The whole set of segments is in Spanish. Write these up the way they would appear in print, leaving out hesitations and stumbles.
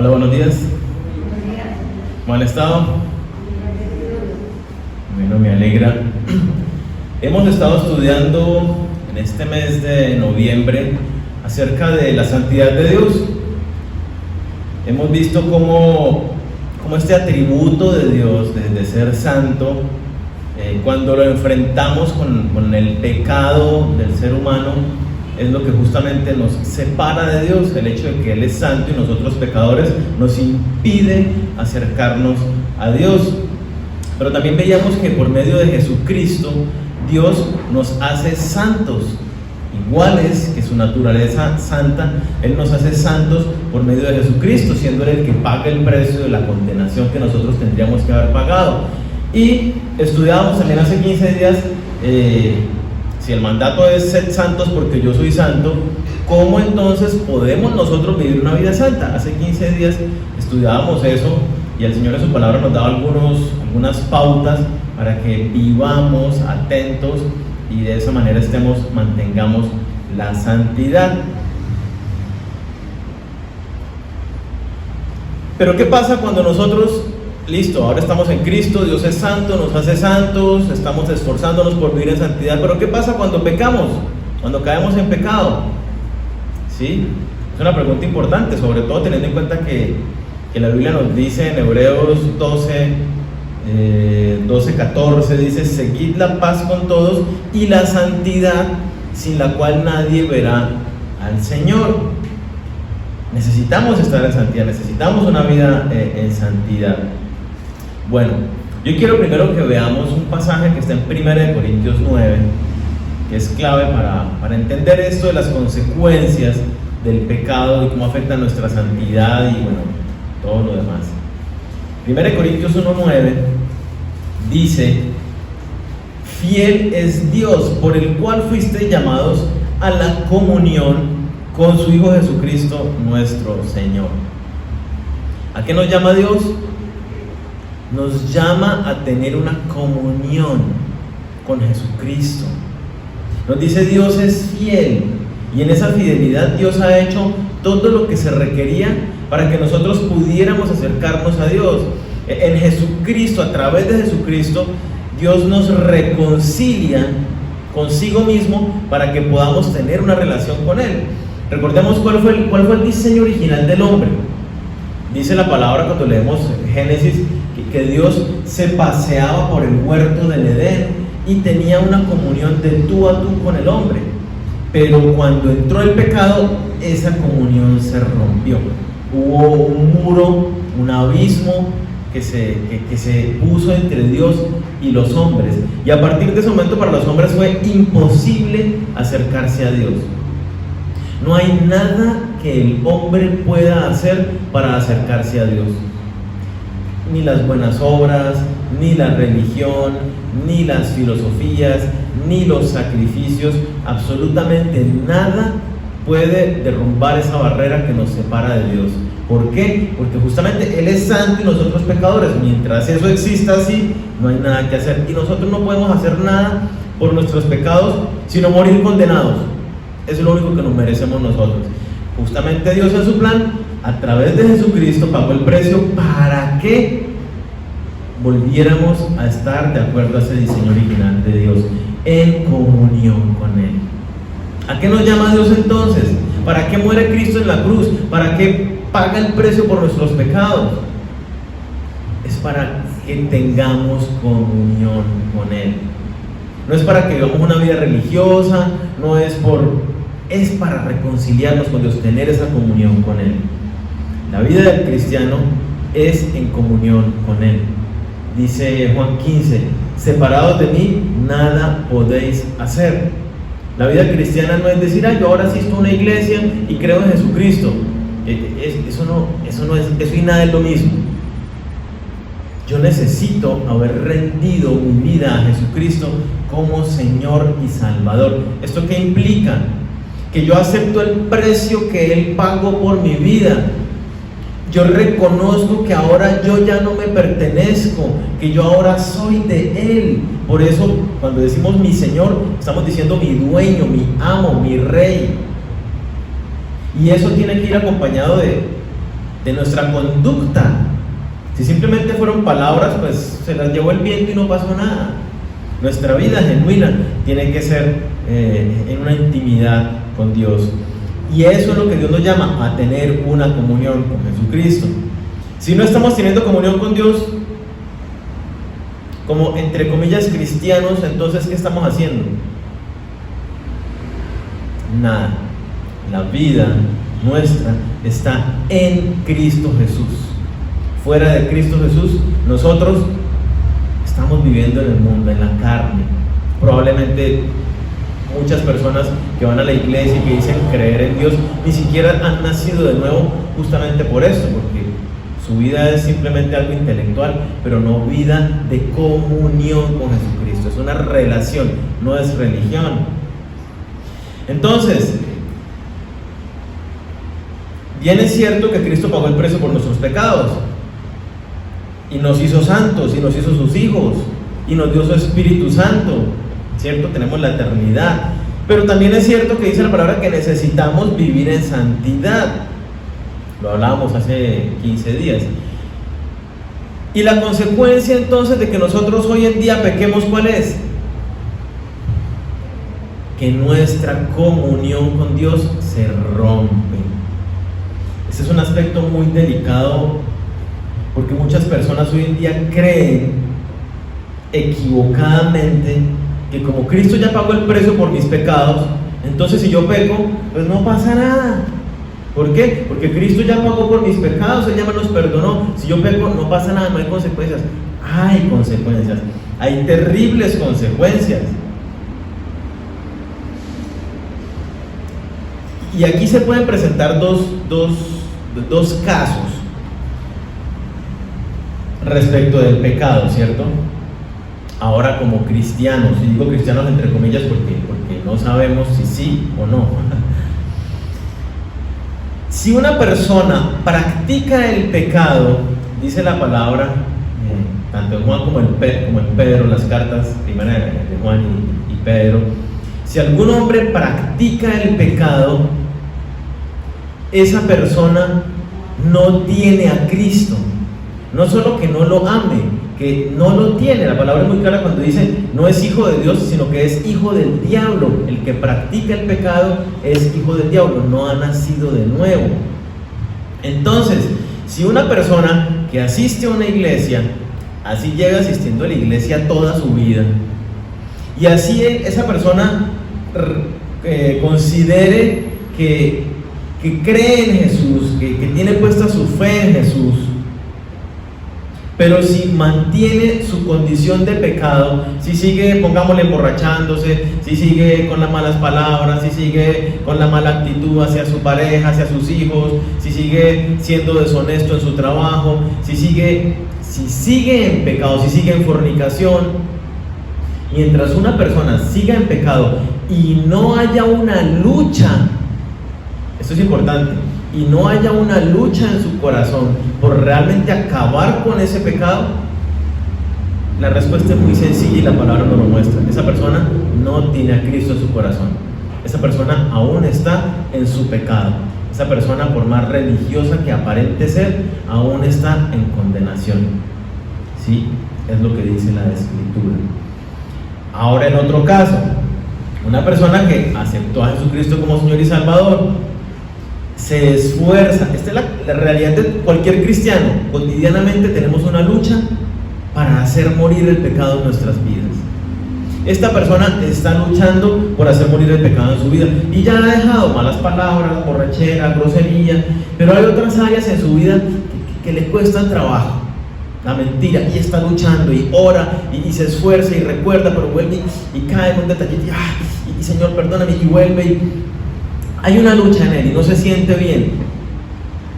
Hola, buenos días. ¿Cómo han estado? Bueno, me alegra. Hemos estado estudiando en este mes de noviembre acerca de la santidad de Dios. Hemos visto cómo este atributo de Dios, de ser santo, cuando lo enfrentamos con el pecado del ser humano, es lo que justamente nos separa de Dios. El hecho de que Él es santo y nosotros pecadores nos impide acercarnos a Dios. Pero también veíamos que por medio de Jesucristo Dios nos hace santos, iguales que su naturaleza santa. Él nos hace santos por medio de Jesucristo, siendo Él el que paga el precio de la condenación que nosotros tendríamos que haber pagado. Y estudiábamos también hace 15 días, si el mandato es ser santos porque yo soy santo, ¿cómo entonces podemos nosotros vivir una vida santa? Hace 15 días estudiábamos eso y el Señor en su palabra nos daba algunas pautas para que vivamos atentos y de esa manera mantengamos la santidad. Pero ¿qué pasa cuando nosotros, listo, ahora estamos en Cristo, Dios es santo, nos hace santos, estamos esforzándonos por vivir en santidad, pero ¿qué pasa cuando pecamos? Cuando caemos en pecado. ¿Sí? Es una pregunta importante, sobre todo teniendo en cuenta que la Biblia nos dice en Hebreos 12:14, dice: seguid la paz con todos y la santidad, sin la cual nadie verá al Señor. Necesitamos estar en santidad, necesitamos una vida en santidad. Bueno, yo quiero primero que veamos un pasaje que está en 1 Corintios 9, que es clave para entender esto de las consecuencias del pecado y cómo afecta nuestra santidad y bueno, todo lo demás. 1 Corintios 1:9 dice: fiel es Dios, por el cual fuisteis llamados a la comunión con su Hijo Jesucristo nuestro Señor. ¿A qué nos llama Dios? Nos llama a tener una comunión con Jesucristo. Nos dice: Dios es fiel, y en esa fidelidad Dios ha hecho todo lo que se requería para que nosotros pudiéramos acercarnos a Dios. En Jesucristo, a través de Jesucristo, Dios nos reconcilia consigo mismo para que podamos tener una relación con Él. Recordemos cuál fue el diseño original del hombre. Dice la palabra cuando leemos Génesis que Dios se paseaba por el huerto del Edén y tenía una comunión de tú a tú con el hombre. Pero cuando entró el pecado, esa comunión se rompió. Hubo un muro, un abismo que se puso entre Dios y los hombres. Y a partir de ese momento para los hombres fue imposible acercarse a Dios. No hay nada que el hombre pueda hacer para acercarse a Dios. Ni las buenas obras, ni la religión, ni las filosofías, ni los sacrificios, absolutamente nada puede derrumbar esa barrera que nos separa de Dios. ¿Por qué? Porque justamente Él es santo y nosotros pecadores. Mientras eso exista así, no hay nada que hacer. Y nosotros no podemos hacer nada por nuestros pecados, sino morir condenados. Eso es lo único que nos merecemos nosotros. Justamente Dios en su plan, a través de Jesucristo, pagó el precio para que volviéramos a estar de acuerdo a ese diseño original de Dios, en comunión con Él. ¿A qué nos llama Dios entonces? ¿Para qué muere Cristo en la cruz? ¿Para qué paga el precio por nuestros pecados? Es para que tengamos comunión con Él. No es para que vivamos una vida religiosa, es para reconciliarnos con Dios, tener esa comunión con Él. La vida del cristiano es en comunión con Él. Dice Juan 15: separados de mí, nada podéis hacer. La vida cristiana no es decir: yo ahora asisto a una iglesia y creo en Jesucristo. Eso y nada es lo mismo. Yo necesito haber rendido mi vida a Jesucristo como Señor y Salvador. ¿Esto qué implica? Que yo acepto el precio que Él pagó por mi vida. Yo reconozco que ahora yo ya no me pertenezco, que yo ahora soy de Él. Por eso cuando decimos mi Señor, estamos diciendo mi dueño, mi amo, mi rey. Y eso tiene que ir acompañado de nuestra conducta. Si simplemente fueron palabras, pues se las llevó el viento y no pasó nada. Nuestra vida genuina tiene que ser en una intimidad con Dios. Y eso es lo que Dios nos llama, a tener una comunión con Jesucristo. Si no estamos teniendo comunión con Dios, como entre comillas cristianos, entonces ¿qué estamos haciendo? Nada. La vida nuestra está en Cristo Jesús. Fuera de Cristo Jesús, nosotros estamos viviendo en el mundo, en la carne. Probablemente muchas personas que van a la iglesia y que dicen creer en Dios, ni siquiera han nacido de nuevo justamente por esto, porque su vida es simplemente algo intelectual, pero no vida de comunión con Jesucristo. Es una relación, no es religión. Entonces, bien es cierto que Cristo pagó el precio por nuestros pecados, y nos hizo santos, y nos hizo sus hijos, y nos dio su Espíritu Santo, ¿cierto? Tenemos la eternidad. Pero también es cierto que dice la palabra que necesitamos vivir en santidad. Lo hablábamos hace 15 días. Y la consecuencia entonces de que nosotros hoy en día pequemos, ¿cuál es? Que nuestra comunión con Dios se rompe. Ese es un aspecto muy delicado, porque muchas personas hoy en día creen equivocadamente que como Cristo ya pagó el precio por mis pecados, entonces si yo peco, pues no pasa nada. ¿Por qué? Porque Cristo ya pagó por mis pecados, Él ya me los perdonó. Si yo peco, no pasa nada, no hay consecuencias. Hay consecuencias, hay terribles consecuencias. Y aquí se pueden presentar dos casos respecto del pecado, ¿cierto? Ahora como cristianos, y digo cristianos entre comillas porque no sabemos si sí o no. Si una persona practica el pecado, dice la palabra, tanto en Juan como en Pedro, las cartas primera de Juan y Pedro, si algún hombre practica el pecado, esa persona no tiene a Cristo. No solo que no lo ame, que no lo tiene. La palabra es muy clara cuando dice no es hijo de Dios, sino que es hijo del diablo. El que practica el pecado es hijo del diablo, no ha nacido de nuevo. Entonces, si una persona que asiste a una iglesia, así llega asistiendo a la iglesia toda su vida, y así esa persona considere que cree en Jesús, que tiene puesta su fe en Jesús, pero si mantiene su condición de pecado, si sigue, pongámosle, emborrachándose, si sigue con las malas palabras, si sigue con la mala actitud hacia su pareja, hacia sus hijos, si sigue siendo deshonesto en su trabajo, si sigue en pecado, si sigue en fornicación, mientras una persona siga en pecado y no haya una lucha, esto es importante, y no haya una lucha en su corazón por realmente acabar con ese pecado, la respuesta es muy sencilla y la palabra nos lo muestra. Esa persona no tiene a Cristo en su corazón. Esa persona aún está en su pecado. Esa persona, por más religiosa que aparente ser, aún está en condenación. ¿Sí? Es lo que dice la Escritura. Ahora, en otro caso, una persona que aceptó a Jesucristo como Señor y Salvador, se esfuerza. Esta es la realidad de cualquier cristiano. Cotidianamente tenemos una lucha para hacer morir el pecado en nuestras vidas. Esta persona está luchando por hacer morir el pecado en su vida y ya ha dejado malas palabras, borrachera, grosería, pero hay otras áreas en su vida que le cuestan trabajo, la mentira, y está luchando y ora y se esfuerza y recuerda, pero vuelve y cae en un detallito y Señor, perdóname, y vuelve y hay una lucha en él y no se siente bien.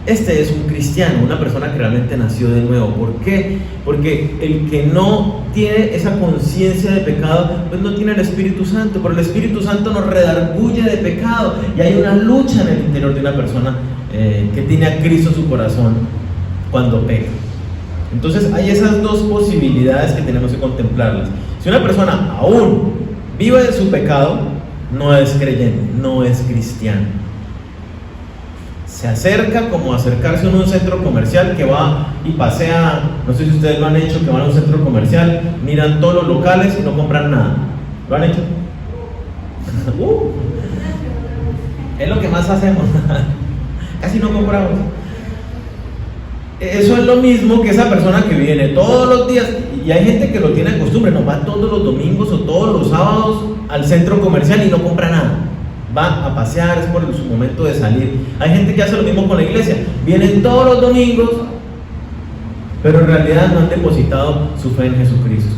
Este es un cristiano, una persona que realmente nació de nuevo. ¿Por qué? Porque el que no tiene esa conciencia de pecado, pues no tiene el Espíritu Santo, pero el Espíritu Santo nos redarguye de pecado y hay una lucha en el interior de una persona que tiene a Cristo en su corazón cuando peca. Entonces hay esas dos posibilidades que tenemos que contemplarlas. Si una persona aún vive de su pecado, no es creyente, no es cristiano. Se acerca como acercarse a un centro comercial que va y pasea, no sé si ustedes lo han hecho, que van a un centro comercial, miran todos los locales y no compran nada. ¿Lo han hecho? Es lo que más hacemos. Casi no compramos. Eso es lo mismo que esa persona que viene todos los días, y hay gente que lo tiene de costumbre, no va todos los domingos o todos los sábados al centro comercial y no compra nada. Va a pasear, es por su momento de salir. Hay gente que hace lo mismo con la iglesia, vienen todos los domingos, pero en realidad no han depositado su fe en Jesucristo.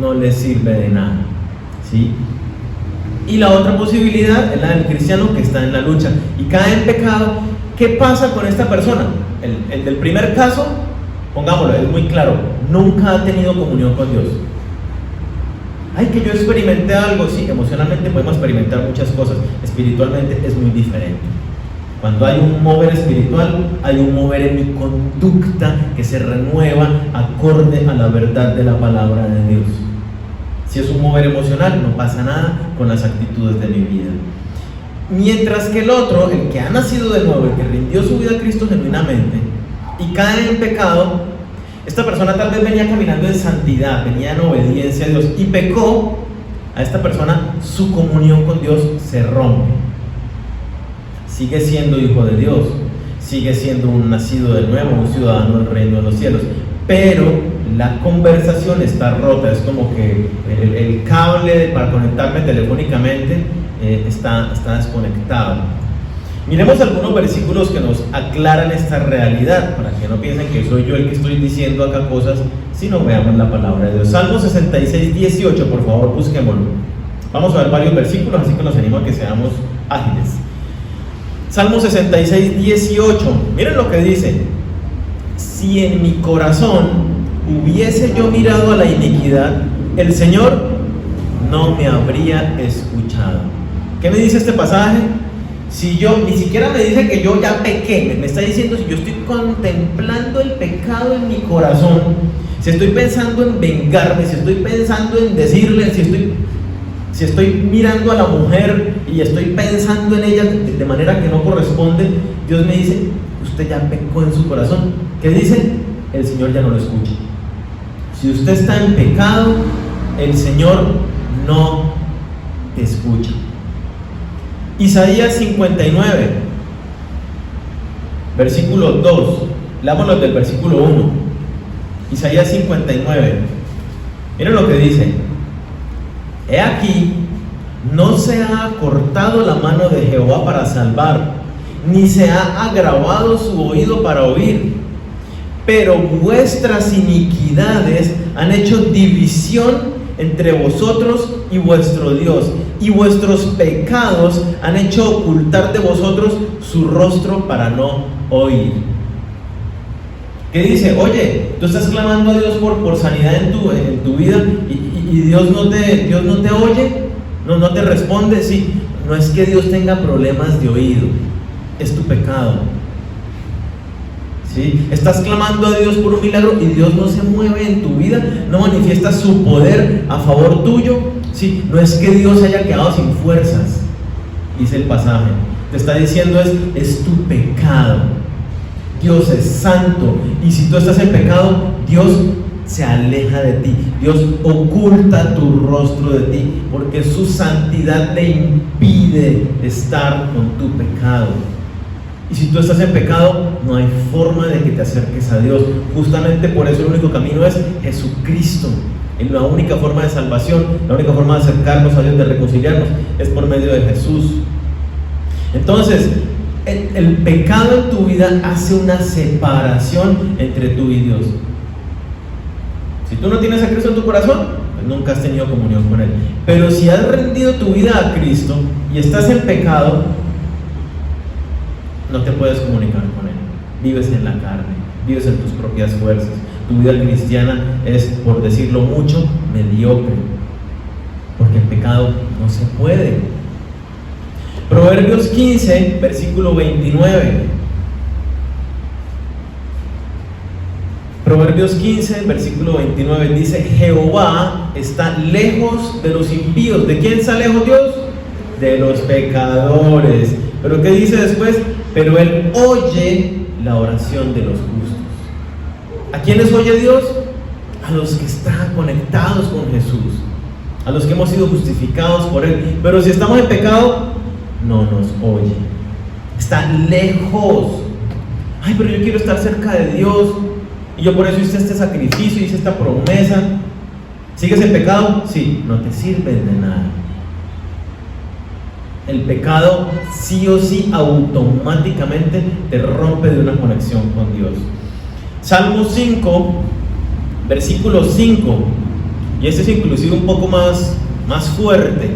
No les sirve de nada, ¿sí? Y la otra posibilidad es la del cristiano que está en la lucha y cae en pecado. ¿Qué pasa con esta persona? El del primer caso, pongámoslo, es muy claro, nunca ha tenido comunión con Dios. Ay, que yo experimenté algo, sí, emocionalmente podemos experimentar muchas cosas, espiritualmente es muy diferente. Cuando hay un mover espiritual, hay un mover en mi conducta que se renueva acorde a la verdad de la palabra de Dios. Si es un mover emocional, no pasa nada con las actitudes de mi vida. Mientras que el otro, el que ha nacido de nuevo, el que rindió su vida a Cristo genuinamente y cae en pecado, esta persona tal vez venía caminando en santidad, venía en obediencia a Dios y pecó. A esta persona su comunión con Dios se rompe. Sigue siendo hijo de Dios, sigue siendo un nacido de nuevo, un ciudadano del reino de los cielos, pero la conversación está rota. Es como que el cable para conectarme telefónicamente está desconectado. Miremos algunos versículos que nos aclaran esta realidad, para que no piensen que soy yo el que estoy diciendo acá cosas, sino veamos la palabra de Dios. Salmo 66, 18, por favor, busquémoslo. Vamos a ver varios versículos, así que los animo a que seamos ágiles. Salmo 66, 18, miren lo que dice: si en mi corazón hubiese yo mirado a la iniquidad, el Señor no me habría escuchado. ¿Qué me dice este pasaje? Si yo, ni siquiera me dice que yo ya pequé, me está diciendo si yo estoy contemplando el pecado en mi corazón, si estoy pensando en vengarme, si estoy pensando en decirle, si estoy mirando a la mujer y estoy pensando en ella de manera que no corresponde, Dios me dice, usted ya pecó en su corazón. ¿Qué dice? El Señor ya no lo escucha. Si usted está en pecado, el Señor no te escucha. Isaías 59, versículo 2, leámoslo del versículo 1. Isaías 59, miren lo que dice: he aquí, no se ha acortado la mano de Jehová para salvar, ni se ha agravado su oído para oír, pero vuestras iniquidades han hecho división entre vosotros y vuestro Dios, y vuestros pecados han hecho ocultar de vosotros su rostro para no oír. ¿Qué dice? Oye, tú estás clamando a Dios por sanidad en tu vida y Dios no te oye, no te responde. Sí, no es que Dios tenga problemas de oído, es tu pecado. ¿Sí? Estás clamando a Dios por un milagro y Dios no se mueve en tu vida, no manifiesta su poder a favor tuyo. ¿Sí? No es que Dios haya quedado sin fuerzas, dice el pasaje. Te está diciendo es tu pecado. Dios es santo y si tú estás en pecado, Dios se aleja de ti, Dios oculta tu rostro de ti, porque su santidad te impide estar con tu pecado. Y si tú estás en pecado, no hay forma de que te acerques a Dios. Justamente por eso el único camino es Jesucristo. Es la única forma de salvación, la única forma de acercarnos a Dios, de reconciliarnos, es por medio de Jesús. Entonces, el pecado en tu vida hace una separación entre tú y Dios. Si tú no tienes a Cristo en tu corazón, pues nunca has tenido comunión con Él. Pero si has rendido tu vida a Cristo y estás en pecado, no te puedes comunicar con Él. Vives en la carne, vives en tus propias fuerzas. Tu vida cristiana es, por decirlo mucho, mediocre, porque el pecado no se puede. Proverbios 15, versículo 29. Proverbios 15, versículo 29 dice: Jehová está lejos de los impíos. ¿De quién está lejos Dios? De los pecadores. Pero ¿qué dice después? pero Él oye la oración de los justos. ¿A quiénes oye Dios? A los que están conectados con Jesús, a los que hemos sido justificados por Él. Pero si estamos en pecado, no nos oye, está lejos. Ay, pero yo quiero estar cerca de Dios, y yo por eso hice este sacrificio, hice esta promesa. ¿Sigues en pecado? Sí, no te sirve de nada. El pecado sí o sí automáticamente te rompe de una conexión con Dios. Salmo 5, versículo 5, y este es inclusive un poco más fuerte.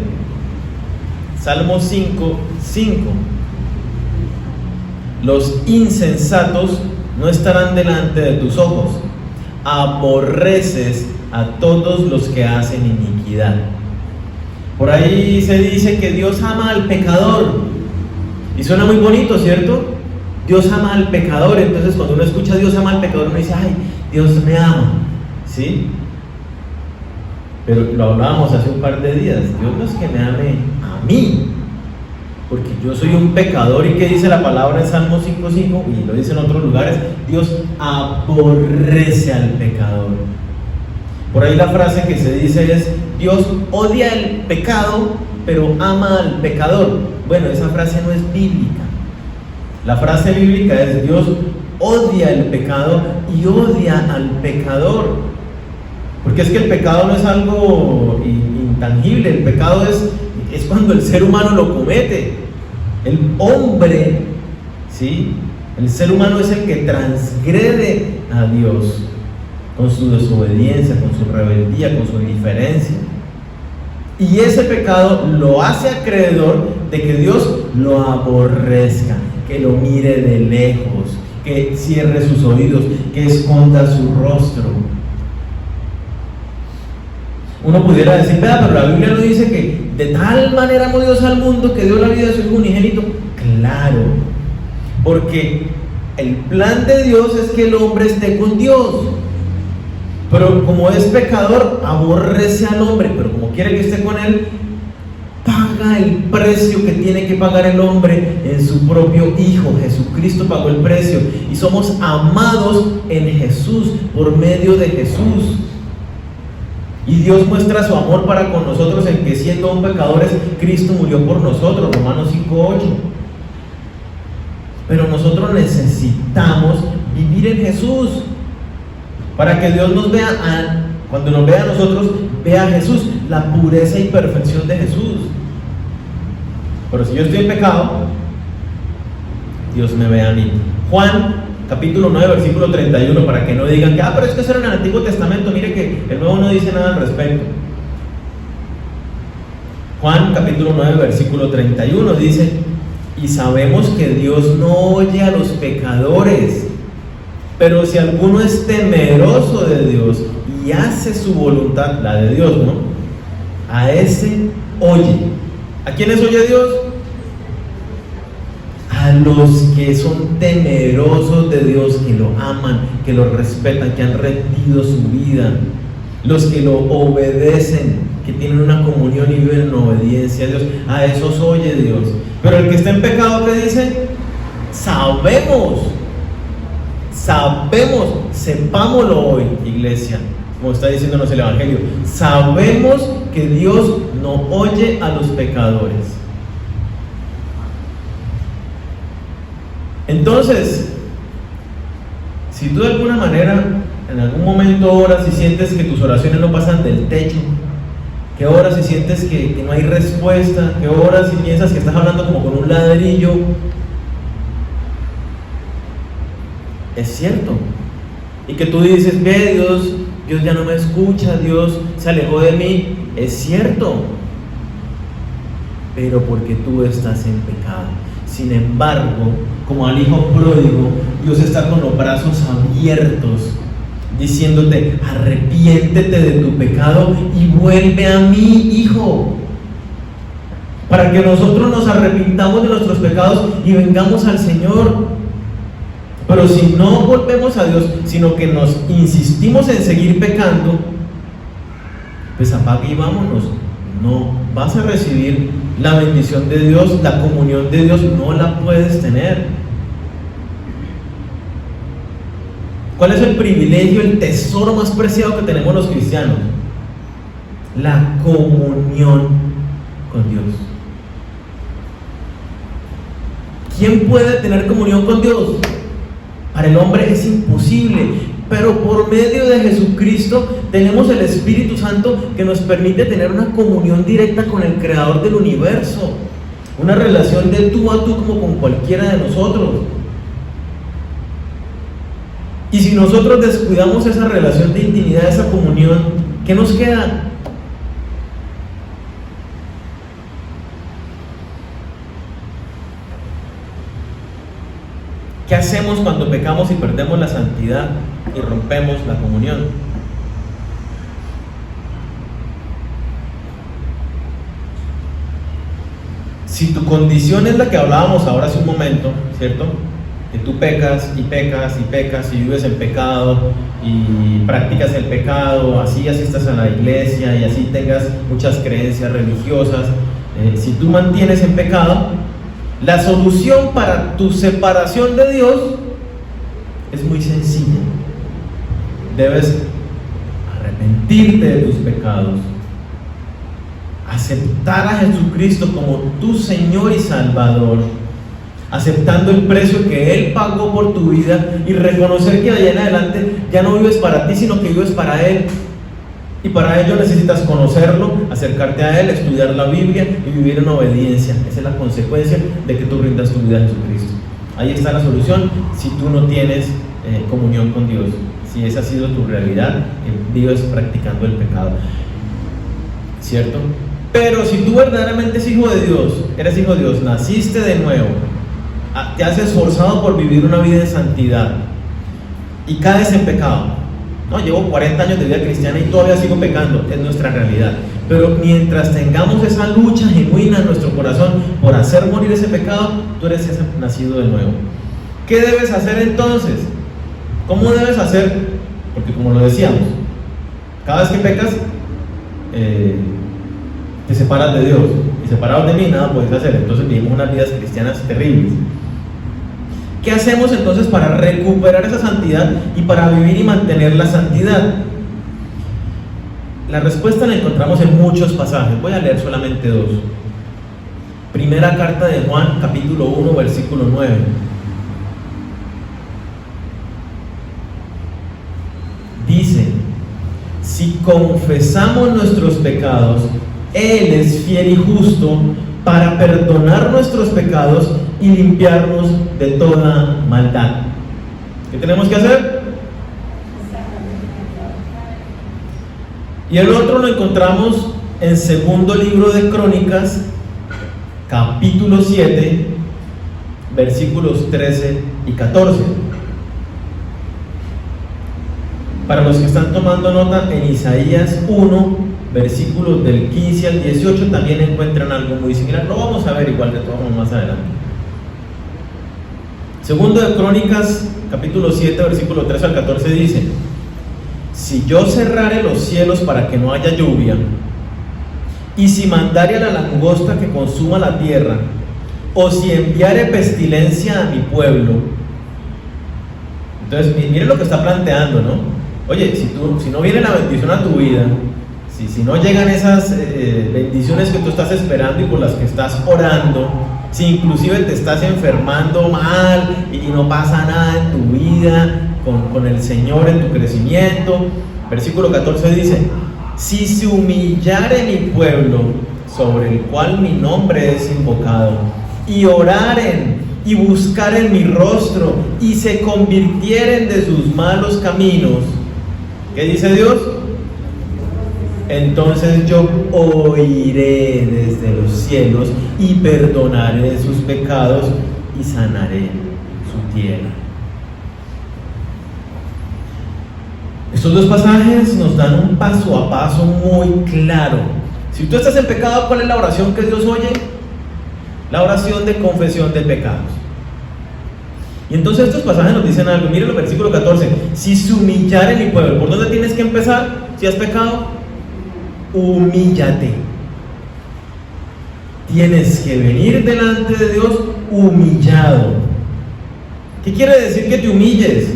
Salmo 5, 5. Los insensatos no estarán delante de tus ojos. Aborreces a todos los que hacen iniquidad. Por ahí se dice que Dios ama al pecador, y suena muy bonito, ¿cierto? Dios ama al pecador. Entonces cuando uno escucha Dios ama al pecador, uno dice, ay, Dios me ama, ¿sí? Pero lo hablábamos hace un par de días, Dios no es que me ame a mí, porque yo soy un pecador. ¿Y qué dice la palabra en Salmo 5:5? Y lo dice en otros lugares, Dios aborrece al pecador. Por ahí la frase que se dice es, Dios odia el pecado, pero ama al pecador. Bueno, esa frase no es bíblica. La frase bíblica es, Dios odia el pecado y odia al pecador. Porque es que el pecado no es algo intangible, el pecado es cuando el ser humano lo comete. El hombre, ¿sí? El ser humano es el que transgrede a Dios con su desobediencia, con su rebeldía, con su indiferencia. Y ese pecado lo hace acreedor de que Dios lo aborrezca, que lo mire de lejos, que cierre sus oídos, que esconda su rostro. Uno pudiera decir, vea, pero la Biblia no dice que de tal manera amó Dios al mundo que dio la vida de su Hijo unigénito. Claro, porque el plan de Dios es que el hombre esté con Dios. Pero como es pecador, aborrece al hombre, pero como quiere que esté con él, paga el precio que tiene que pagar el hombre en su propio Hijo. Jesucristo pagó el precio y somos amados en Jesús, por medio de Jesús. Y Dios muestra su amor para con nosotros en que siendo aún pecadores, Cristo murió por nosotros, Romanos 5:8. Pero nosotros necesitamos vivir en Jesús, para que Dios nos vea, cuando nos vea a nosotros, vea a Jesús, la pureza y perfección de Jesús. Pero si yo estoy en pecado, Dios me ve a mí. Juan, capítulo 9, versículo 31, para que no digan que, pero es que eso era en el Antiguo Testamento, mire que el Nuevo no dice nada al respecto. Juan, capítulo 9, versículo 31, dice, y sabemos que Dios no oye a los pecadores, pero si alguno es temeroso de Dios y hace su voluntad, la de Dios, ¿no? A ese oye. ¿A quiénes oye Dios? A los que son temerosos de Dios, que lo aman, que lo respetan, que han rendido su vida, los que lo obedecen, que tienen una comunión y viven en obediencia a Dios. A esos oye Dios. Pero el que está en pecado, ¿qué dice? Sabemos, sepámoslo hoy, iglesia, como está diciéndonos el Evangelio. Sabemos que Dios no oye a los pecadores. Entonces, si tú de alguna manera, en algún momento oras y sientes que tus oraciones no pasan del techo, que oras y sientes que no hay respuesta, que oras y piensas que estás hablando como con un ladrillo, es cierto. Y que tú dices, ve, Dios ya no me escucha, Dios se alejó de mí, es cierto, pero porque tú estás en pecado. Sin embargo, como al hijo pródigo, Dios está con los brazos abiertos, diciéndote, arrepiéntete de tu pecado y vuelve a mí, hijo, para que nosotros nos arrepintamos de nuestros pecados y vengamos al Señor. Pero si no volvemos a Dios, sino que nos insistimos en seguir pecando, pues apague y vámonos. No vas a recibir la bendición de Dios, la comunión de Dios no la puedes tener. ¿Cuál es el privilegio, el tesoro más preciado que tenemos los cristianos? La comunión con Dios. ¿Quién puede tener comunión con Dios? Para el hombre es imposible, pero por medio de Jesucristo tenemos el Espíritu Santo que nos permite tener una comunión directa con el Creador del universo, una relación de tú a tú como con cualquiera de nosotros. Y si nosotros descuidamos esa relación de intimidad, esa comunión, ¿qué nos queda? ¿Qué hacemos cuando pecamos y perdemos la santidad y rompemos la comunión? Si tu condición es la que hablábamos ahora hace un momento, ¿cierto? Que tú pecas y pecas y pecas y vives en pecado y practicas el pecado, así asistas a la iglesia y así tengas muchas creencias religiosas, si tú mantienes en pecado, la solución para tu separación de Dios es muy sencilla. Debes arrepentirte de tus pecados, aceptar a Jesucristo como tu Señor y Salvador, aceptando el precio que Él pagó por tu vida y reconocer que de allá en adelante ya no vives para ti, sino que vives para Él. Y para ello necesitas conocerlo, acercarte a Él, estudiar la Biblia y vivir en obediencia. Esa es la consecuencia de que tú rindas tu vida a Jesucristo. Ahí está la solución si tú no tienes comunión con Dios, si esa ha sido tu realidad, vives practicando el pecado, ¿cierto? Pero si tú verdaderamente eres hijo de Dios, naciste de nuevo, te has esforzado por vivir una vida en santidad y caes en pecado. No, llevo 40 años de vida cristiana y todavía sigo pecando, es nuestra realidad. Pero mientras tengamos esa lucha genuina en nuestro corazón por hacer morir ese pecado, tú eres ese nacido de nuevo. ¿Qué debes hacer entonces? ¿Cómo debes hacer? Porque como lo decíamos, cada vez que pecas, te separas de Dios. Y separados de mí, nada puedes hacer. Entonces vivimos unas vidas cristianas terribles. ¿Qué hacemos entonces para recuperar esa santidad y para vivir y mantener la santidad? La respuesta la encontramos en muchos pasajes. Voy a leer solamente dos. Primera carta de Juan, capítulo 1, versículo 9. Dice: si confesamos nuestros pecados, Él es fiel y justo para perdonar nuestros pecados y limpiarnos de toda maldad. ¿Qué tenemos que hacer? Y el otro lo encontramos en segundo libro de Crónicas, capítulo 7, versículos 13 y 14. Para los que están tomando nota, en Isaías 1, versículos del 15 al 18 también encuentran algo muy similar. Lo vamos a ver igual de todos más adelante. Segundo de Crónicas, capítulo 7, versículo 13 al 14 dice: si yo cerrare los cielos para que no haya lluvia, y si mandare a la langosta que consuma la tierra, o si enviare pestilencia a mi pueblo. Entonces, miren lo que está planteando, ¿no? Oye, si no viene la bendición a tu vida, si no llegan esas bendiciones que tú estás esperando y por las que estás orando, si inclusive te estás enfermando mal y no pasa nada en tu vida con el Señor en tu crecimiento, versículo 14 dice: si se humillare mi pueblo, sobre el cual mi nombre es invocado, y oraren y buscaren mi rostro y se convirtieren de sus malos caminos, ¿qué dice Dios? Entonces yo oiré desde los cielos y perdonaré sus pecados y sanaré su tierra. Estos dos pasajes nos dan un paso a paso muy claro. Si tú estás en pecado, ¿cuál es la oración que Dios oye? La oración de confesión de pecados. Y entonces estos pasajes nos dicen algo. Miren el versículo 14: si se humillare mi pueblo. ¿Por dónde tienes que empezar si has pecado? Humíllate. Tienes que venir delante de Dios humillado. ¿Qué quiere decir que te humilles?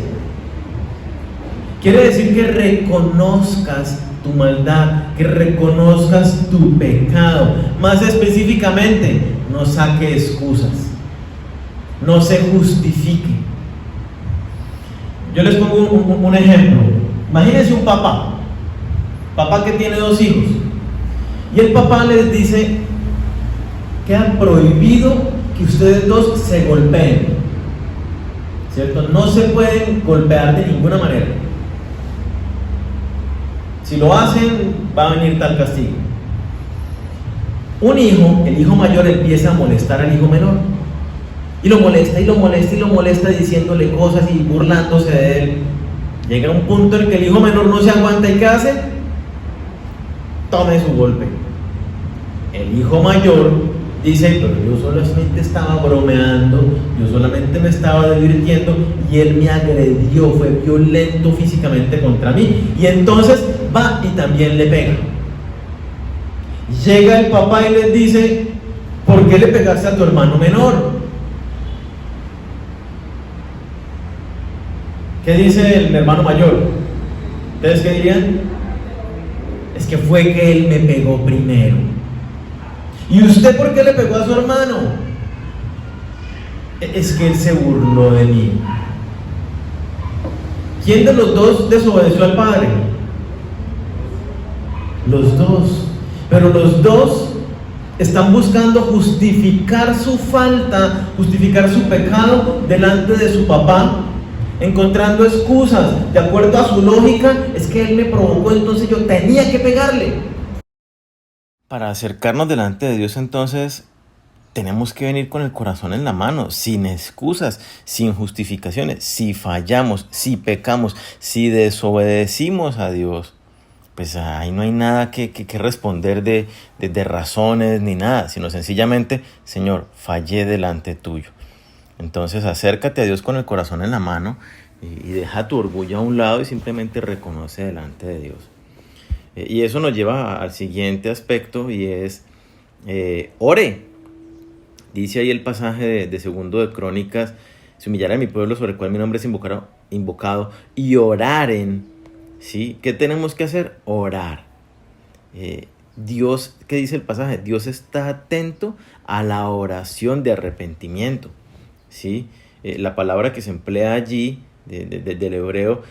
Quiere decir que reconozcas tu maldad, que reconozcas tu pecado. Más específicamente, no saque excusas, no se justifique. Yo les pongo un ejemplo. Imagínense un papá que tiene 2 hijos, y el papá les dice: queda prohibido que ustedes 2 se golpeen, ¿cierto? No se pueden golpear de ninguna manera. Si lo hacen, va a venir tal castigo. Un hijo, el hijo mayor, empieza a molestar al hijo menor. Y lo molesta, y lo molesta, y lo molesta, diciéndole cosas y burlándose de él. Llega un punto en que el hijo menor no se aguanta, ¿y qué hace? Tome su golpe. El hijo mayor dice: pero yo solamente estaba bromeando, yo solamente me estaba divirtiendo, y él me agredió, fue violento físicamente contra mí. Y entonces va y también le pega. Llega el papá y les dice: ¿por qué le pegaste a tu hermano menor? ¿Qué dice el hermano mayor? ¿Ustedes qué dirían? Es que fue que él me pegó primero. ¿Y usted por qué le pegó a su hermano? Es que él se burló de mí. ¿Quién de los 2 desobedeció al padre? Los 2. Pero los 2 están buscando justificar su falta, justificar su pecado delante de su papá, encontrando excusas. De acuerdo a su lógica, es que él me provocó, entonces yo tenía que pegarle. Para acercarnos delante de Dios, entonces, tenemos que venir con el corazón en la mano, sin excusas, sin justificaciones. Si fallamos, si pecamos, si desobedecimos a Dios, pues ahí no hay nada que responder de razones ni nada, sino sencillamente: Señor, fallé delante tuyo. Entonces acércate a Dios con el corazón en la mano y deja tu orgullo a un lado y simplemente reconoce delante de Dios. Y eso nos lleva al siguiente aspecto, y es ore. Dice ahí el pasaje de segundo de Crónicas: se humillará mi pueblo sobre el cual mi nombre es invocado, y oraren. ¿Sí? ¿Qué tenemos que hacer? Orar. Dios, ¿qué dice el pasaje? Dios está atento a la oración de arrepentimiento. ¿Sí? La palabra que se emplea allí del hebreo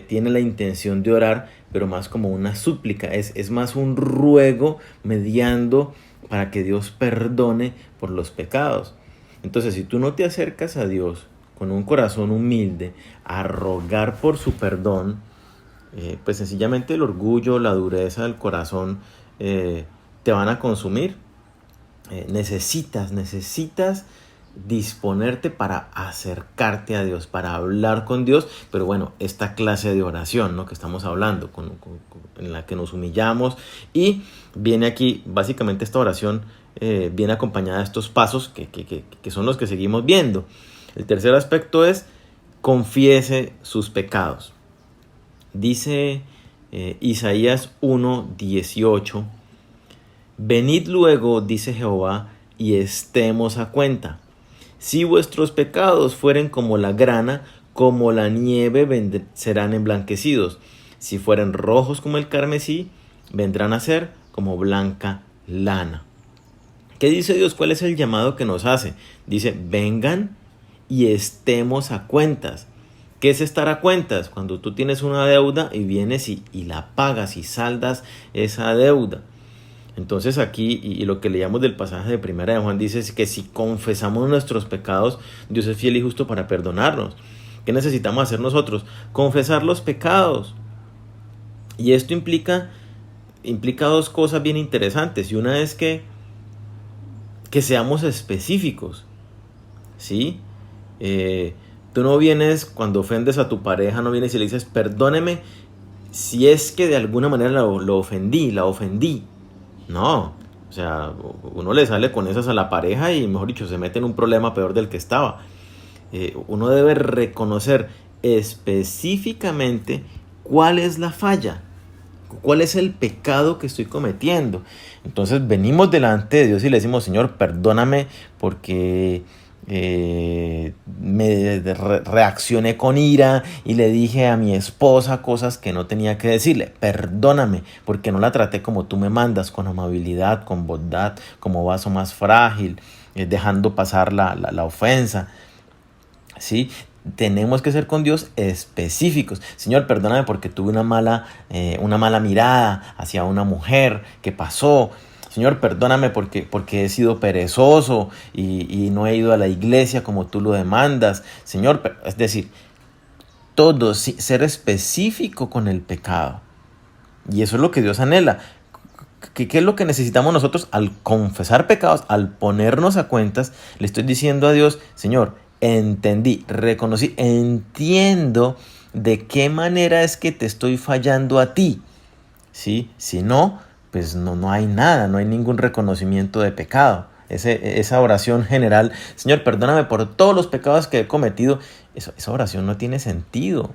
tiene la intención de orar, pero más como una súplica, es más un ruego mediando para que Dios perdone por los pecados. Entonces, si tú no te acercas a Dios con un corazón humilde a rogar por su perdón, pues sencillamente el orgullo, la dureza del corazón te van a consumir. Necesitas disponerte para acercarte a Dios, para hablar con Dios. Pero bueno, esta clase de oración, ¿no?, que estamos hablando, en la que nos humillamos, y viene aquí básicamente esta oración viene acompañada de estos pasos que son los que seguimos viendo. El tercer aspecto es: confiese sus pecados. Dice Isaías 1:18: venid luego, dice Jehová, y estemos a cuenta. Si vuestros pecados fueren como la grana, como la nieve serán emblanquecidos. Si fueren rojos como el carmesí, vendrán a ser como blanca lana. ¿Qué dice Dios? ¿Cuál es el llamado que nos hace? Dice: vengan y estemos a cuentas. ¿Qué es estar a cuentas? Cuando tú tienes una deuda y vienes y la pagas y saldas esa deuda. Entonces aquí, y lo que leíamos del pasaje de Primera de Juan, dice que si confesamos nuestros pecados, Dios es fiel y justo para perdonarnos. ¿Qué necesitamos hacer nosotros? Confesar los pecados. Y esto implica 2 cosas bien interesantes. Y una es que seamos específicos, ¿sí? Tú no vienes, cuando ofendes a tu pareja, no vienes y le dices: perdóneme si es que de alguna manera lo ofendí, la ofendí. No, o sea, uno le sale con esas a la pareja y, mejor dicho, se mete en un problema peor del que estaba. Uno debe reconocer específicamente cuál es la falla, cuál es el pecado que estoy cometiendo. Entonces venimos delante de Dios y le decimos: Señor, perdóname porque reaccioné con ira y le dije a mi esposa cosas que no tenía que decirle. Perdóname porque no la traté como tú me mandas, con amabilidad, con bondad, como vaso más frágil, dejando pasar la ofensa. ¿Sí? Tenemos que ser con Dios específicos. Señor, perdóname porque tuve una mala mirada hacia una mujer que pasó. Señor, perdóname porque he sido perezoso y no he ido a la iglesia como tú lo demandas. Señor, es decir, todo, ser específico con el pecado. Y eso es lo que Dios anhela. ¿Qué es lo que necesitamos nosotros al confesar pecados, al ponernos a cuentas? Le estoy diciendo a Dios, Señor, entendí, reconocí, entiendo de qué manera es que te estoy fallando a ti. ¿Sí? Si no, pues no hay nada, no hay ningún reconocimiento de pecado. Esa oración general, Señor, perdóname por todos los pecados que he cometido, esa oración no tiene sentido.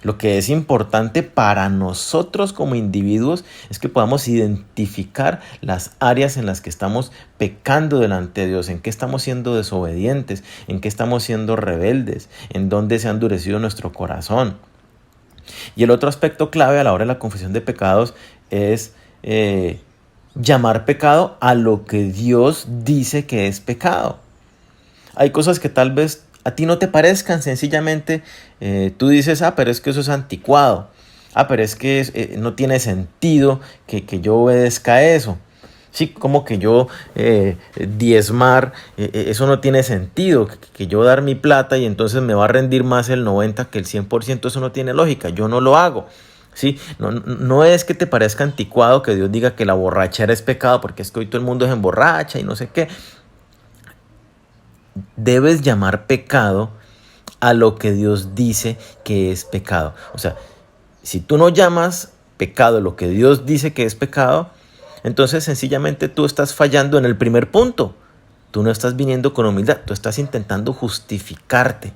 Lo que es importante para nosotros como individuos es que podamos identificar las áreas en las que estamos pecando delante de Dios, en qué estamos siendo desobedientes, en qué estamos siendo rebeldes, en dónde se ha endurecido nuestro corazón. Y el otro aspecto clave a la hora de la confesión de pecados es llamar pecado a lo que Dios dice que es pecado. Hay cosas que tal vez a ti no te parezcan, sencillamente tú dices, pero es que eso es anticuado, pero es que no tiene sentido que yo obedezca a eso. Sí, como que yo diezmar, eso no tiene sentido, que yo dar mi plata y entonces me va a rendir más el 90% que el 100%, eso no tiene lógica, yo no lo hago. ¿Sí? No es que te parezca anticuado que Dios diga que la borrachera es pecado, porque es que hoy todo el mundo se emborracha y no sé qué. Debes llamar pecado a lo que Dios dice que es pecado. O sea, si tú no llamas pecado lo que Dios dice que es pecado, entonces sencillamente tú estás fallando en el primer punto. Tú no estás viniendo con humildad, tú estás intentando justificarte.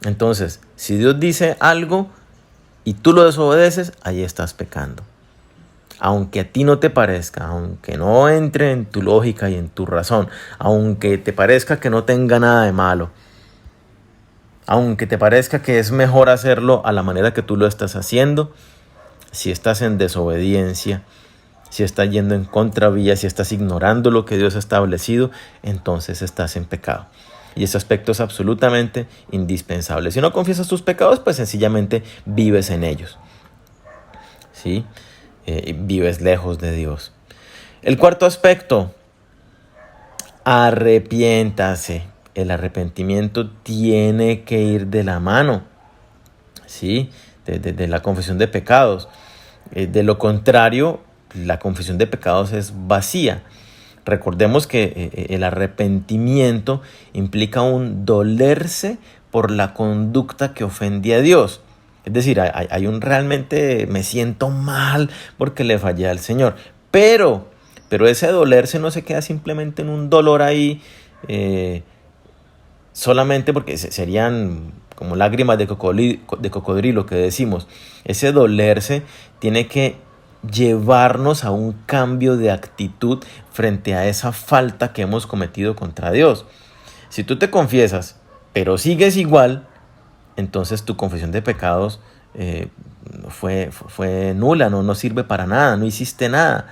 Entonces, si Dios dice algo y tú lo desobedeces, ahí estás pecando. Aunque a ti no te parezca, aunque no entre en tu lógica y en tu razón, aunque te parezca que no tenga nada de malo, aunque te parezca que es mejor hacerlo a la manera que tú lo estás haciendo, si estás en desobediencia, si estás yendo en contravía, si estás ignorando lo que Dios ha establecido, entonces estás en pecado. Y ese aspecto es absolutamente indispensable. Si no confiesas tus pecados, pues sencillamente vives en ellos. ¿Sí? Vives lejos de Dios. El cuarto aspecto, arrepiéntase. El arrepentimiento tiene que ir de la mano, ¿sí? de la confesión de pecados. De lo contrario, la confesión de pecados es vacía. Recordemos que el arrepentimiento implica un dolerse por la conducta que ofende a Dios. Es decir, hay un realmente me siento mal porque le fallé al Señor. Pero ese dolerse no se queda simplemente en un dolor ahí, solamente porque serían como lágrimas de cocodrilo que decimos. Ese dolerse tiene que llevarnos a un cambio de actitud frente a esa falta que hemos cometido contra Dios. Si tú te confiesas, pero sigues igual, entonces tu confesión de pecados fue nula, no sirve para nada, no hiciste nada,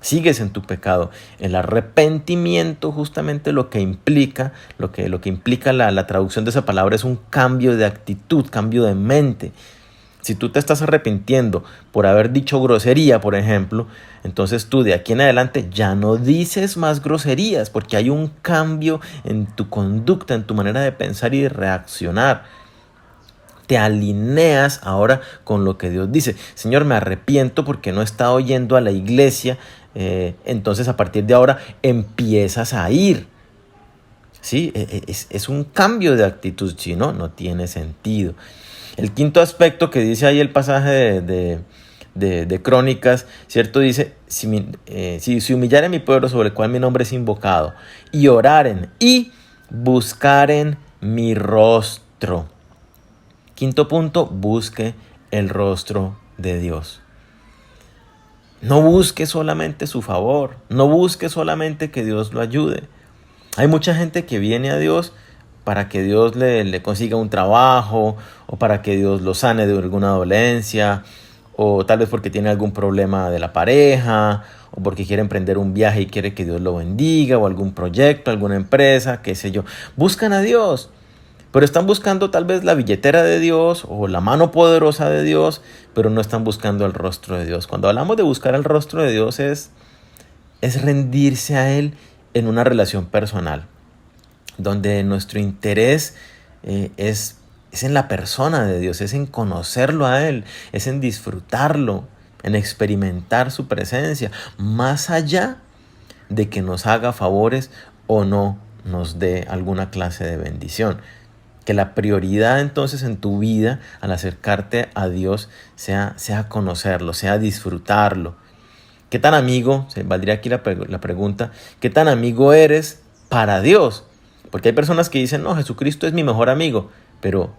sigues en tu pecado. El arrepentimiento justamente lo que implica la traducción de esa palabra es un cambio de actitud, cambio de mente. Si tú te estás arrepintiendo por haber dicho grosería, por ejemplo, entonces tú de aquí en adelante ya no dices más groserías porque hay un cambio en tu conducta, en tu manera de pensar y de reaccionar. Te alineas ahora con lo que Dios dice. Señor, me arrepiento porque no he estado yendo a la iglesia. Entonces a partir de ahora empiezas a ir. ¿Sí? Es un cambio de actitud. Si no, no tiene sentido. El quinto aspecto que dice ahí el pasaje de Crónicas, ¿cierto? Dice, si humillaren mi pueblo sobre el cual mi nombre es invocado, y oraren y buscaren mi rostro. Quinto punto, busque el rostro de Dios. No busque solamente su favor, no busque solamente que Dios lo ayude. Hay mucha gente que viene a Dios para que Dios le consiga un trabajo, o para que Dios lo sane de alguna dolencia, o tal vez porque tiene algún problema de la pareja, o porque quiere emprender un viaje y quiere que Dios lo bendiga, o algún proyecto, alguna empresa, qué sé yo. Buscan a Dios, pero están buscando tal vez la billetera de Dios o la mano poderosa de Dios, pero no están buscando el rostro de Dios. Cuando hablamos de buscar el rostro de Dios es rendirse a Él en una relación personal, donde nuestro interés es en la persona de Dios, es en conocerlo a Él, es en disfrutarlo, en experimentar su presencia, más allá de que nos haga favores o no nos dé alguna clase de bendición. Que la prioridad entonces en tu vida al acercarte a Dios sea conocerlo, sea disfrutarlo. ¿Qué tan amigo, se valdría aquí la pregunta, qué tan amigo eres para Dios? Porque hay personas que dicen, no, Jesucristo es mi mejor amigo, pero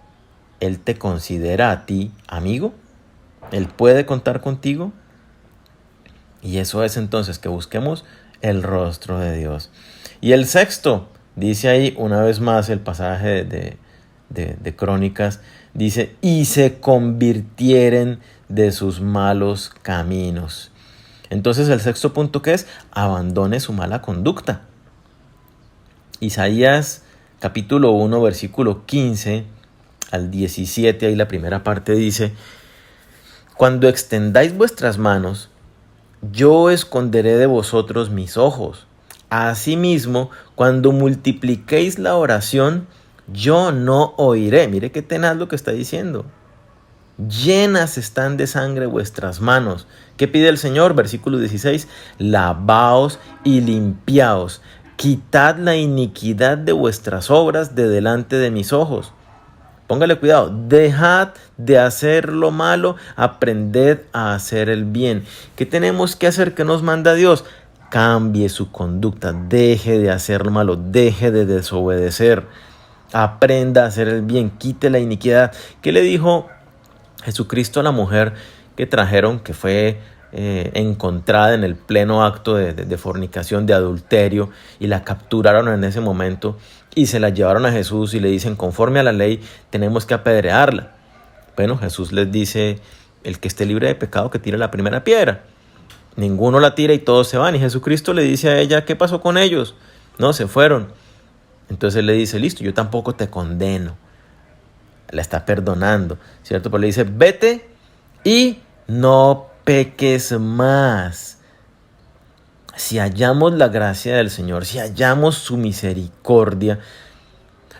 ¿Él te considera a ti amigo? ¿Él puede contar contigo? Y eso es entonces que busquemos el rostro de Dios. Y el sexto, dice ahí una vez más el pasaje de Crónicas, dice, y se convirtieren de sus malos caminos. Entonces el sexto punto, ¿qué es? Abandone su mala conducta. Isaías capítulo 1 versículo 15 al 17, ahí la primera parte dice, cuando extendáis vuestras manos, yo esconderé de vosotros mis ojos. Asimismo, cuando multipliquéis la oración, yo no oiré. Mire qué tenaz lo que está diciendo. Llenas están de sangre vuestras manos. ¿Qué pide el Señor? Versículo 16. Lavaos y limpiaos. Quitad la iniquidad de vuestras obras de delante de mis ojos. Póngale cuidado. Dejad de hacer lo malo. Aprended a hacer el bien. ¿Qué tenemos que hacer? ¿Qué nos manda Dios? Cambie su conducta. Deje de hacer lo malo. Deje de desobedecer. Aprenda a hacer el bien, quite la iniquidad. ¿Qué le dijo Jesucristo a la mujer que trajeron, que fue encontrada en el pleno acto de fornicación, de adulterio, y la capturaron en ese momento y se la llevaron a Jesús y le dicen, conforme a la ley, tenemos que apedrearla? Bueno, Jesús les dice, el que esté libre de pecado que tire la primera piedra. Ninguno la tira y todos se van. Y Jesucristo le dice a ella, ¿qué pasó con ellos? No, se fueron. Entonces él le dice, listo, yo tampoco te condeno. La está perdonando, ¿cierto? Pero le dice, vete y no peques más. Si hallamos la gracia del Señor, si hallamos su misericordia,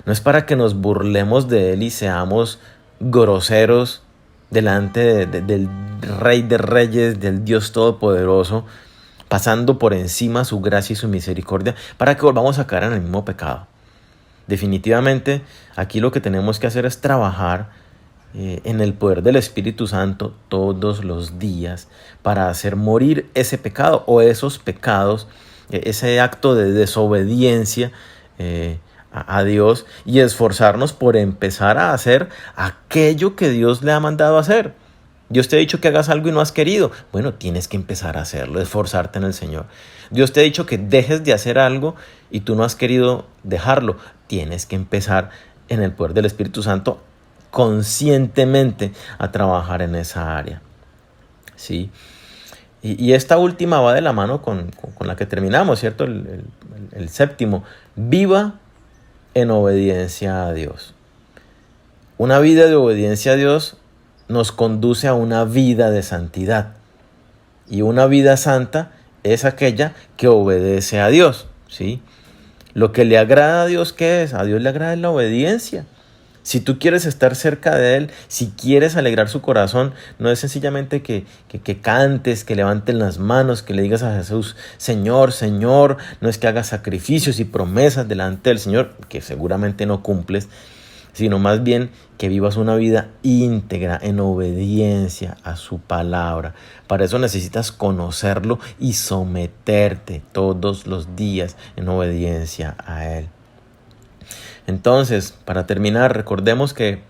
no es para que nos burlemos de Él y seamos groseros delante del Rey de Reyes, del Dios Todopoderoso, pasando por encima su gracia y su misericordia, para que volvamos a caer en el mismo pecado. Definitivamente, aquí lo que tenemos que hacer es trabajar en el poder del Espíritu Santo todos los días para hacer morir ese pecado o esos pecados, ese acto de desobediencia a Dios, y esforzarnos por empezar a hacer aquello que Dios le ha mandado a hacer. Dios te ha dicho que hagas algo y no has querido. Bueno, tienes que empezar a hacerlo, esforzarte en el Señor. Dios te ha dicho que dejes de hacer algo y tú no has querido dejarlo. Tienes que empezar en el poder del Espíritu Santo conscientemente a trabajar en esa área. ¿Sí? Y esta última va de la mano con la que terminamos, ¿cierto? El séptimo. Viva en obediencia a Dios. Una vida de obediencia a Dios nos conduce a una vida de santidad. Y una vida santa es aquella que obedece a Dios, ¿sí? Lo que le agrada a Dios, ¿qué es? A Dios le agrada la obediencia. Si tú quieres estar cerca de Él, si quieres alegrar su corazón, no es sencillamente que cantes, que levanten las manos, que le digas a Jesús, Señor, Señor. No es que hagas sacrificios y promesas delante del Señor, que seguramente no cumples, sino más bien que vivas una vida íntegra en obediencia a su palabra. Para eso necesitas conocerlo y someterte todos los días en obediencia a Él. Entonces, para terminar, recordemos que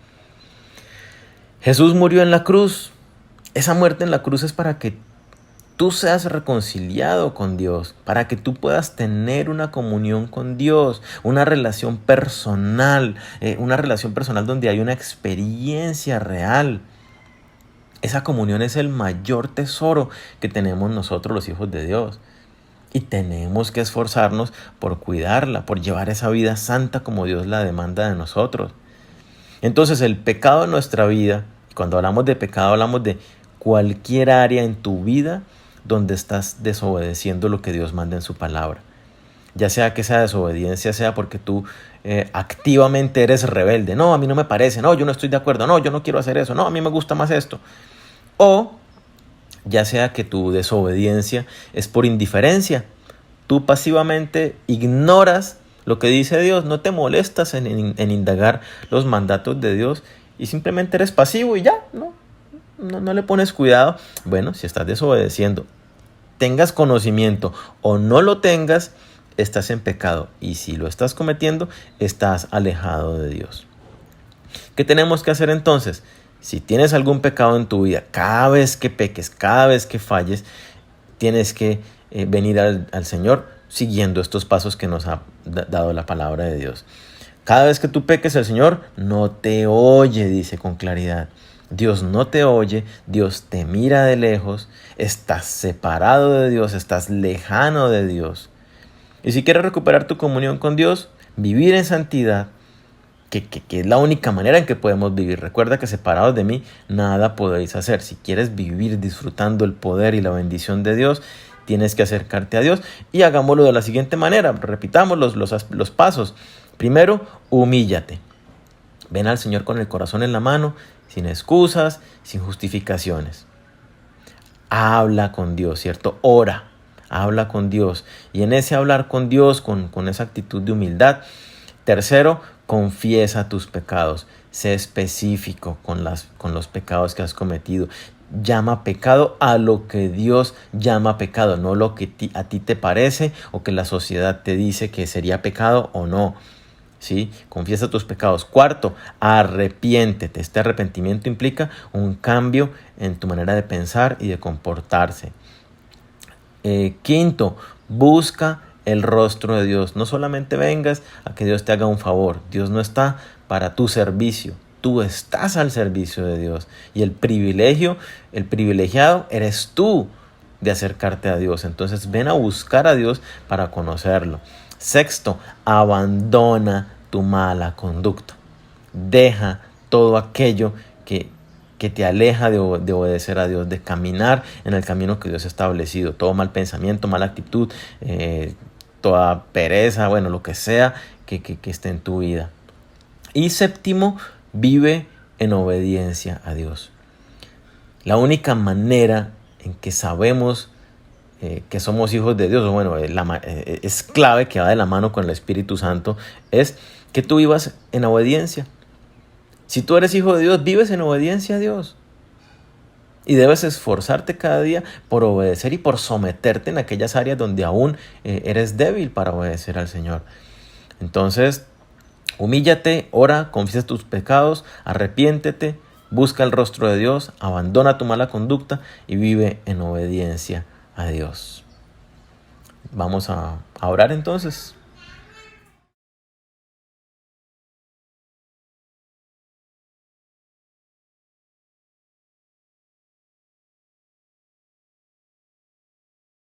Jesús murió en la cruz. Esa muerte en la cruz es para que tú seas reconciliado con Dios, para que tú puedas tener una comunión con Dios, una relación personal donde hay una experiencia real. Esa comunión es el mayor tesoro que tenemos nosotros los hijos de Dios. Y tenemos que esforzarnos por cuidarla, por llevar esa vida santa como Dios la demanda de nosotros. Entonces el pecado en nuestra vida, cuando hablamos de pecado hablamos de cualquier área en tu vida donde estás desobedeciendo lo que Dios manda en su palabra. Ya sea que esa desobediencia sea porque tú activamente eres rebelde. No, a mí no me parece. No, yo no estoy de acuerdo. No, yo no quiero hacer eso. No, a mí me gusta más esto. O ya sea que tu desobediencia es por indiferencia. Tú pasivamente ignoras lo que dice Dios. No te molestas en indagar los mandatos de Dios. Y simplemente eres pasivo y ya. No le pones cuidado. Bueno, si estás desobedeciendo, tengas conocimiento o no lo tengas, estás en pecado. Y si lo estás cometiendo, estás alejado de Dios. ¿Qué tenemos que hacer entonces? Si tienes algún pecado en tu vida, cada vez que peques, cada vez que falles, tienes que venir al Señor siguiendo estos pasos que nos ha dado la palabra de Dios. Cada vez que tú peques, el Señor no te oye, dice con claridad. Dios no te oye, Dios te mira de lejos, estás separado de Dios, estás lejano de Dios. Y si quieres recuperar tu comunión con Dios, vivir en santidad, que es la única manera en que podemos vivir. Recuerda que separados de mí, nada podéis hacer. Si quieres vivir disfrutando el poder y la bendición de Dios, tienes que acercarte a Dios. Y hagámoslo de la siguiente manera. Repitamos los pasos. Primero, humíllate. Ven al Señor con el corazón en la mano, sin excusas, sin justificaciones. Habla con Dios, ¿cierto? Ora, habla con Dios. Y en ese hablar con Dios, con esa actitud de humildad. Tercero, confiesa tus pecados. Sé específico con los pecados que has cometido. Llama pecado a lo que Dios llama pecado, no lo que a ti te parece o que la sociedad te dice que sería pecado o no. ¿Sí? Confiesa tus pecados. Cuarto, arrepiéntete. Este arrepentimiento implica un cambio en tu manera de pensar y de comportarse. Quinto, busca el rostro de Dios. No solamente vengas a que Dios te haga un favor. Dios no está para tu servicio. Tú estás al servicio de Dios. Y el privilegiado eres tú de acercarte a Dios. Entonces ven a buscar a Dios para conocerlo. Sexto, abandona tu mala conducta. Deja todo aquello que te aleja de obedecer a Dios, de caminar en el camino que Dios ha establecido. Todo mal pensamiento, mala actitud, toda pereza, bueno, lo que sea que esté en tu vida. Y séptimo, vive en obediencia a Dios. La única manera en que sabemos que somos hijos de Dios, bueno, es clave que va de la mano con el Espíritu Santo, es que tú vivas en obediencia. Si tú eres hijo de Dios, vives en obediencia a Dios. Y debes esforzarte cada día por obedecer y por someterte en aquellas áreas donde aún eres débil para obedecer al Señor. Entonces, humíllate, ora, confiesa tus pecados, arrepiéntete, busca el rostro de Dios, abandona tu mala conducta y vive en obediencia a Dios. Vamos a orar entonces.